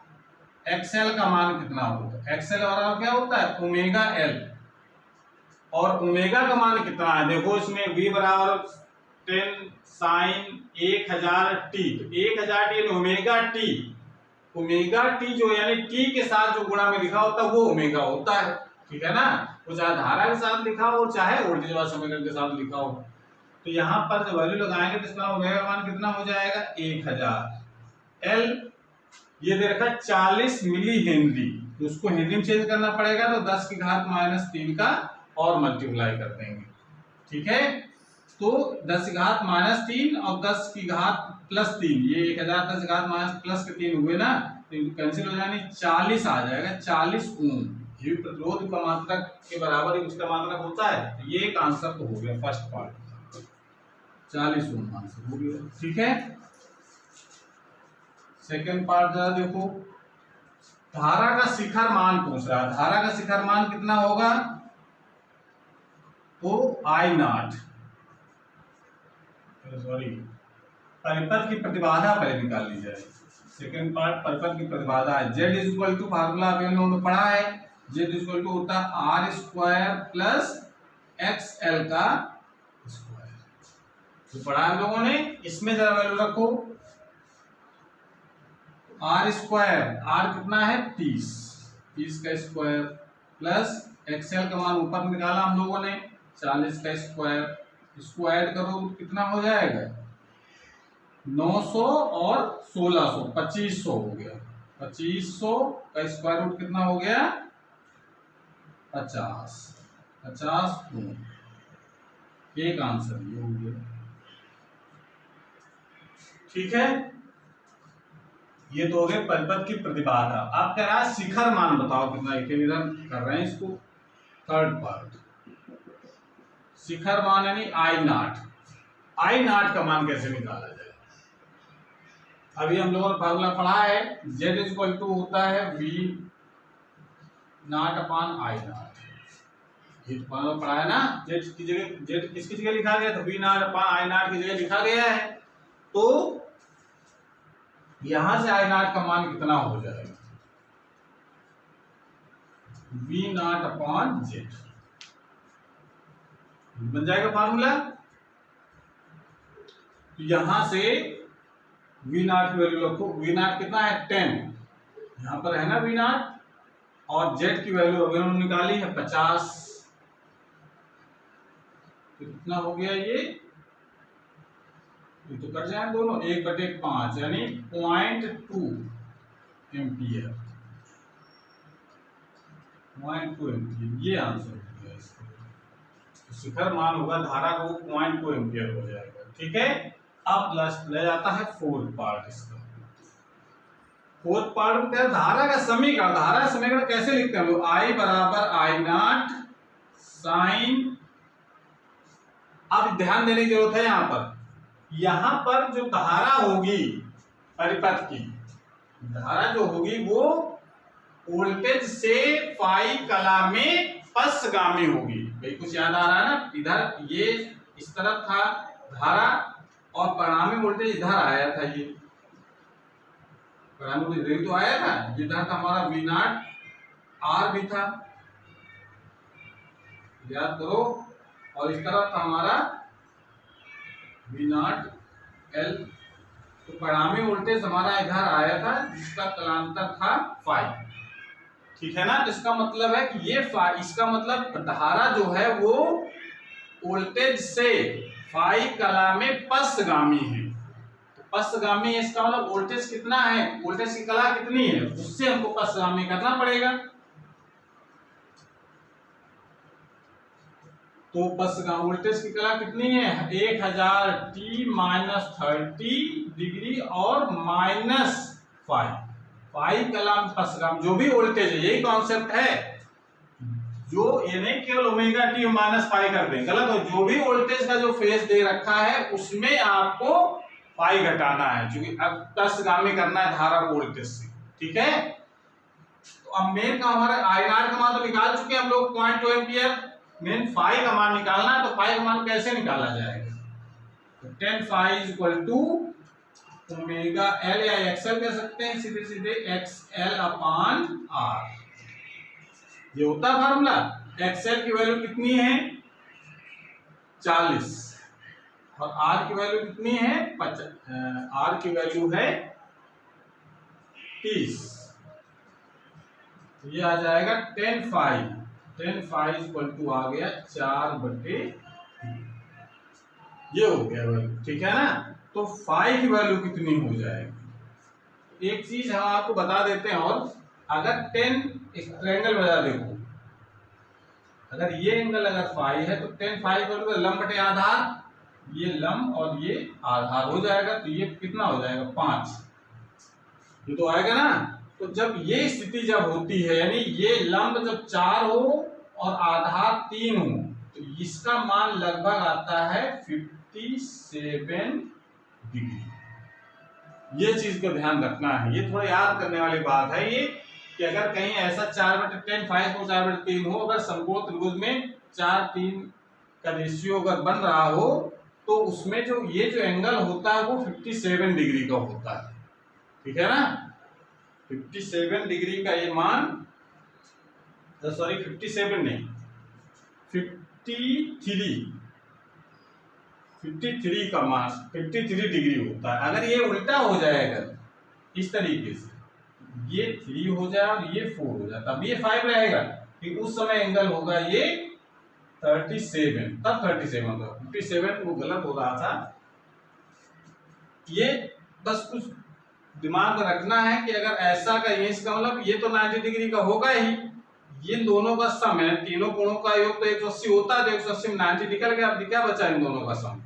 एक्सएल का मान कितना होगा, एक्सएल बराबर क्या होता है ओमेगा एल, और ओमेगा का मान कितना है देखो इसमें V बराबर 10 साइन 1000 t, तो 1000 t omega T, omega T जो यानी t के साथ जो गुणा में लिखा होता है वो ओमेगा होता है, ठीक है ना, वो चाहे धारा के साथ लिखा हो चाहे वोल्टेज वाला समीकरण के साथ लिखा हो। तो यहाँ पर जब वैल्यू लगाएंगे तो इसका ओमेगा मान कितना हो जाएगा 1000, एल ये दे रखा 40 मिली हेनरी, तो उसको हेनरी में चेंज करना पड़ेगा, तो 10 की घात -3 का और मल्टीप्लाई कर देंगे, ठीक है। तो 10 की घात -3 और 10 की घात +3, ये 1000 10 की घात प्लस के 3 हुए ना, तो कैंसिल हो जाएंगे, 40 आ जाएगा, 40 ओम। ये प्रतिरोध का मात्रक के बराबर उसका मात्रक होता है, तो ये एक आंसर तो हो गया फर्स्ट पार्ट, 40 ओम आंसर हो गया, ठीक है। सेकंड पार्ट जरा देखो, धारा का शिखर मान पूछ रहा है, धारा का शिखर मान कितना होगा, तो आई नॉट, सॉरी परिपथ की प्रतिबाधा पहले निकाल ली जाए। सेकंड पार्ट परिपथ की प्रतिबाधा है, Z इक्वल टू फार्मूला अभी हम लोगों ने पढ़ा है, Z इक्वल टू होता है आर स्क्वायर प्लस XL का स्क्वायर, तो पढ़ा हम लोगों ने, इसमें जरा वैल्यू रखो, आर स्क्वायर, आर कितना है 30 का स्क्वायर प्लस XL का मान ऊपर निकाला हम लोगों ने 40 का स्क्वायर, इसको ऐड करो तो कितना हो जाएगा 900 और 1600 2500 हो गया, 2500 का स्क्वायर रूट कितना हो गया 50 एक आंसर ये हो गया, ठीक है। ये तो हो गए परिपथ की प्रतिबाधा। आप कह रहा है शिखर मान बताओ कितना, इधर कर रहे हैं इसको। थर्ड पार्ट शिखर मान यानी आई नॉट का मान कैसे निकाला जाए। अभी हम लोगों ने फार्मूला पढ़ा है, Z इक्वल टू होता है V not upon I not, ये तो फार्मूला पढ़ा है ना। Z की जगह Z किसकी जगह लिखा गया था, V not upon I not की जगह लिखा गया है, तो यहां से आई नॉट का मान कितना हो जाएगा V नॉट अपॉन Z बन जाएगा फार्मूला। तो यहां से V नॉट की वैल्यू रखो, V नॉट कितना है 10, यहां पर है ना V नॉट, और Z की वैल्यू अभी हमने निकाली है 50, तो कितना हो गया ये तो कर जाए दोनों 1/5 यानी 0.2 एम्पियर, 0.2 एम्पियर, ये आंसर हो गया इसका। तो शिखर मान होगा धारा का वो 0.2 एम्पियर हो जाएगा। ठीक है, अब लास्ट ले जाता है फोर्थ पार्ट। इसका फोर्थ पार्ट क्या है, धारा का समीकरण। धारा का समीकरण कैसे लिखते हैं हम लोग, I बराबर I नॉट साइन। अब ध्यान देने की जरूरत है यहाँ पर जो धारा होगी परिपथ की, धारा जो होगी वो वोल्टेज से फाई कला में पश्चगामी होगी। भाई कुछ याद आ रहा है ना, इधर ये इस तरफ था धारा और परिणामी वोल्टेज इधर आया था, ये परिणामी वोल्टेज तो आया था, इधर था हमारा V नॉट R भी था, याद करो, और इस तरफ था हमारा V नॉट L। तो परिणामी वोल्टेज हमारा इधर आया था जिसका कलांतर था फाई। ठीक है ना, तो इसका मतलब है कि ये फाई, इसका मतलब धारा जो है वो वोल्टेज से फाई कला में पश्चगामी है। तो पश्चगामी, इसका मतलब वोल्टेज कितना है, वोल्टेज की कला कितनी है, उससे हमको पश्चगामी करना पड़ेगा। तो पश्चगामी वोल्टेज की कला कितनी है, 1000 t माइनस 30 डिग्री और माइनस फाई कला में पश्चगामी जो भी वोल्टेज है, यही कॉन्सेप्ट है। जो ये नहीं केवल ओमेगा टी माइनस फाई कर दें, गलत हो। जो भी वोल्टेज का जो फेज दे रखा है उसमें आपको फाई घटाना है, क्योंकि अब पश्चगामी करना है धारा वोल्टेज से। ठीक है, तो अब मेन का हमारा आई नॉट का मान तो निकाल चुके हम लोग 0.2 एम्पियर। मेन फाई का मान निकालना है, तो फाई का मान कैसे निकाला जाएगा, तो 10 phi is equal to omega L या एक्सएल कह सकते हैं, सीधे सीधे एक्सएल अपॉन आर। ये होता है फार्मूला। एक्सएल की वैल्यू कितनी है 40 और आर की वैल्यू कितनी है आर की वैल्यू है 30। ये आ जाएगा 10 फाई इक्वल टू आ गया 4/, ये हो गया वैल्यू। ठीक है ना, तो फाई की वैल्यू कितनी हो जाएगी। एक चीज हम आपको बता देते हैं, और अगर 10 ट्रायंगल बजा देखो, अगर ये एंगल अगर फाई है तो 10 फाई इक्वल टू लंब बटे आधार, ये लंब और ये आधार हो जाएगा, तो ये कितना हो जाएगा 5, ये तो आएगा ना। तो जब ये स्थिति जब होती है, यानी ये लंब जब 4 हो और आधार 3 हो, तो इसका मान लगभग आता है 57 डिग्री। ये चीज का ध्यान रखना है, ये थोड़ा याद करने वाली बात है ये, कि अगर कहीं ऐसा 4/10 फाई को 4/3 हो, अगर समकोण त्रिभुज में 4-3 का रेशियो अगर बन रहा हो, तो उसमें जो ये जो एंगल होता है वो 57 डिग्री का होता है। ठीक है ना, 57 डिग्री का ये मान, सॉरी 57 नहीं, 53 का मान 53 डिग्री होता है। अगर ये उल्टा हो जाएगा इस तरीके से, ये 3 हो जाए और ये 4 हो जाए, तब ये 5 रहेगा, फिर उस समय एंगल होगा ये 37, तब 37 होगा। 57 वो गलत हो रहा था। ये बस कुछ दिमाग में रखना है कि अगर ऐसा का ये, इसका मतलब ये तो 90 डिग्री का होगा ही, ये दोनों का सम है, तीनों कोणों का योग तो 180 होता है, तो 180 में 90 निकल गया। अब क्या बचा इन दोनों का सम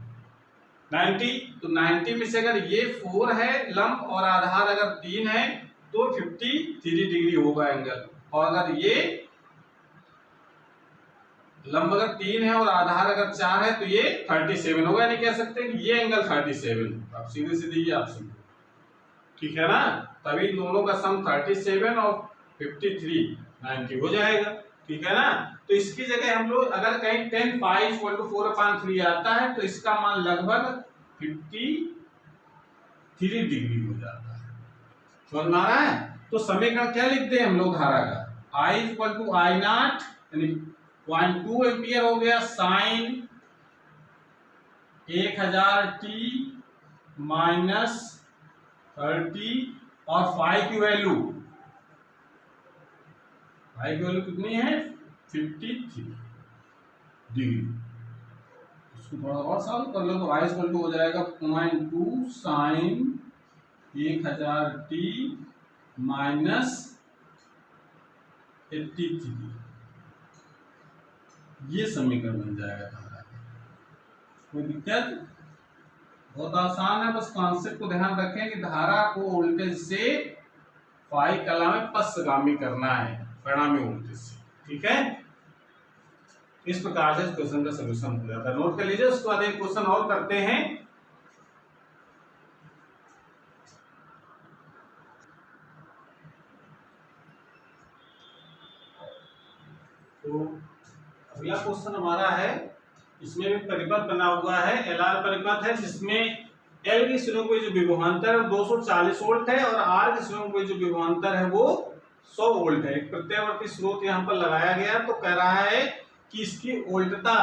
90, तो 90 में से अगर ये 4 है लंब और आधार अगर 3 है तो 53 डिग्री होगा एंगल, और अगर ये लंब अगर 3 है और आधार अगर 4 है तो ये 37 होगा। यानी कह सकते हैं कि ये एंगल 37, अब सीधे सीधे ये ऑप्शन। ठीक है ना, तभी दोनों का सम 37 और 53 90 हो जाएगा। ठीक है ना, तो इसकी जगह हम लोग अगर कहीं 10 फाई इक्वल टू 4/3 आता है, तो इसका मान लगभग 53 डिग्री हो जाता है। समझ में आ रहा है। तो समीकरण क्या लिखते हैं हम लोग धारा का, I equal to I nought यानी 0.2 एम्पियर हो गया साइन 1000 t माइनस 30 और फाई की वैल्यू कितनी है 53 डिग्री। इसको थोड़ा और सॉल्व कर लो तो y इक्वल टू हो जाएगा 0.2 साइन 1000 t -83, ये समीकरण बन जाएगा धारा। कोई दिक्कत? बहुत आसान है, बस कॉन्सेप्ट को ध्यान रखें कि धारा को वोल्टेज से फाई कला में पश्चगामी करना है परिणामी वोल्टेज से। ठीक है, इस प्रकार से इस क्वेश्चन का सलूशन हो जाता है। नोट कर लीजिए। उसके बाद एक क्वेश्चन और करते हैं। तो अगला क्वेश्चन हमारा है, इसमें भी परिपथ बना हुआ है, एलआर परिपथ है, जिसमें एल की श्रेणी में जो विभवांतर है 240 वोल्ट है और आर की श्रेणी में जो विभवांतर है वो 100 वोल्ट है। एक प्रत्यावर्ती स्रोत यहाँ पर लगाया गया, तो कह रहा है कि इसकी वोल्टता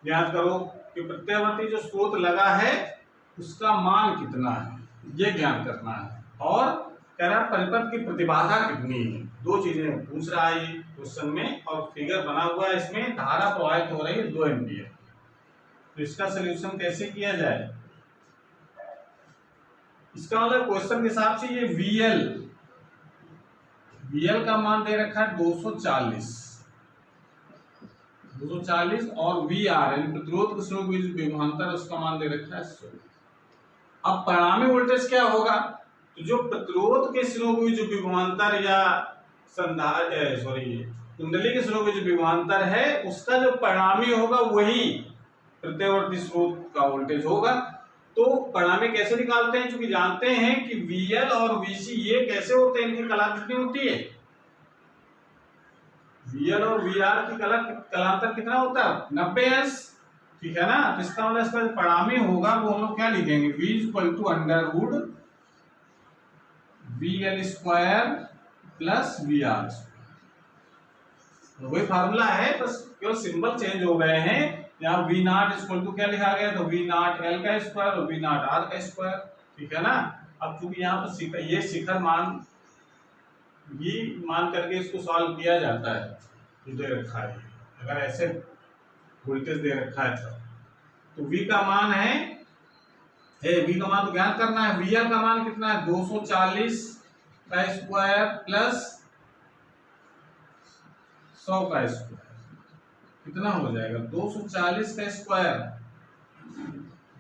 याद करो कि प्रत्यावर्ती जो स्रोत लगा है उसका मान कितना है, ये ज्ञात करना है। और कह रहा है परिपथ की प्रतिबाधा कितनी है। दो चीजें पूछ रहा है ये क्वेश्चन में, और फिगर बना हुआ है इसमें, धारा प्रवाहित हो रही है 2 एम्पीयर। तो इसका सलूशन कैसे किया जाए? इसका मतलब क्वेश्चन के हिसाब से ये VL का मान दे रखा है 240 और VR यानी प्रतिरोध के श्रेणी में जो विभवांतर है उसका मान दे रखा है 100। अब परिणामी वोल्टेज क्या होगा? तो जो प्रतिरोध के श्रेणी में जो विभवांतर या कुंडली के श्रेणी में जो विभवांतर है उसका जो परिणामी होगा वही प्रत्यावर्ती स्रोत का वोल्टेज होगा। तो परिणामी कैसे निकालते हैं? क्योंकि जानते हैं कि VL और VC ये कैसे होते हैं, इनकी कला कितनी होती है? VL और VR की कलांतर कितना होता है? 90S। ठीक है ना? तो इसका मतलब इसका जो परिणामी होगा वो हम लोग क्या लिखेंगे? V = √VL² plus VR। वही फार्मूला है, बस केवल सिंबल चेंज हो गए हैं। यहाँ V0 क्या लिखा गया? तो V0 L का स्क्वायर और V0 R का स्क्वायर। ठीक है ना? अब चूंकि यहाँ पर ये शिखर मान ये मान करके इसको सॉल्व किया जाता है, तो दे रखा है अगर ऐसे वोल्टेज दे रखा है तो V का मान है V का मान तो ज्ञात करना है। VL का मान कितना है? 240 का स्क्वायर प्लस 100 का स्क्वायर। कितना हो जाएगा? 240 का स्क्वायर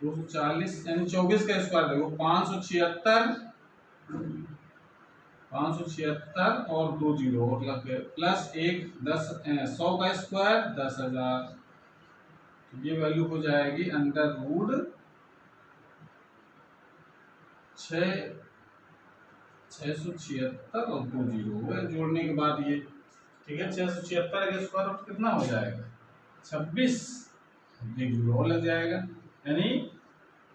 240 यानी 24 का स्क्वायर देखो 576 और 2 जीरो और लग गए प्लस 100 का स्क्वायर 10,000। ये वैल्यू हो जाएगी √676 और 2 जीरो जोड़ने के बाद ये। ठीक है, 676 का स्क्वायर रूट कितना हो जाएगा? 26 जीरो लग जाएगा, यानी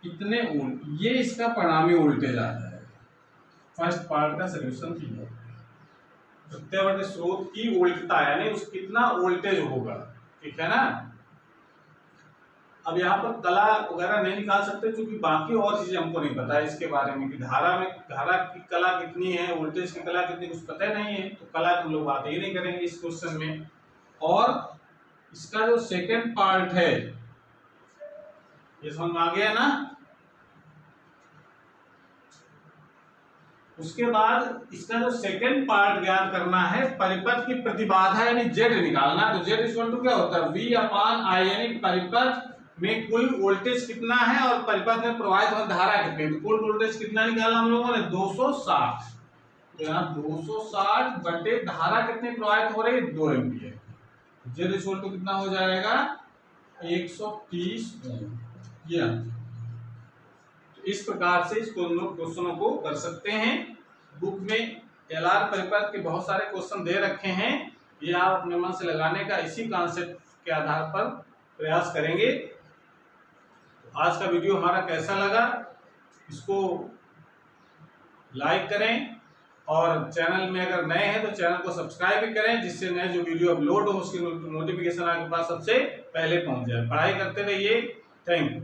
कितने वोल्ट। ये इसका परिणामी वोल्टेज आ जाएगा। फर्स्ट पार्ट का सलूशन किया। प्रत्यावर्ती स्रोत की वोल्टता यानी उस कितना वोल्टेज होगा। ठीक है ना? अब यहाँ पर कला वगैरह नहीं निकाल सकते क्योंकि बाकी और चीजें हमको नहीं पता है इसके बारे में कि धारा की कला कितनी है, वोल्टेज की कला कितनी, कुछ पता नहीं है। तो कला की हम लोग बात ही नहीं करेंगे इस क्वेश्चन में। और इसका जो सेकेंड पार्ट है ये समझ आ गया ना? उसके बाद इसका जो सेकेंड पार्ट ज्ञात करना है, परिपथ की प्रतिबाधा यानी Z निकालना। तो Z क्या होता है? V/I यानी परिपथ में कुल वोल्टेज कितना है और परिपथ में प्रवाहित होने धारा कितनी है। तो कुल वोल्टेज कितना निकालना हम लोगों ने? 260। तो यहाँ 260 बटे धारा कितनी प्रवाहित हो रही है? 2 एम्पीयर। Z कितना हो जाएगा? 130 ओम। ये इस प्रकार से इस क्वेश्चनों को कर सकते हैं। बुक में एलआर परिपथ के बहुत सारे क्वेश्चन दे रखे हैं, ये आप अपने मन से लगाने का इसी कॉन्सेप्ट के आधार पर प्रयास करेंगे। तो आज का वीडियो हमारा कैसा लगा, इसको लाइक करें और चैनल में अगर नए हैं तो चैनल को सब्सक्राइब भी करें, जिससे नए जो वीडियो अपलोड हो उसकी नोटिफिकेशन आपके पास सबसे पहले पहुंच जाए। पढ़ाई करते रहिए। Thank you.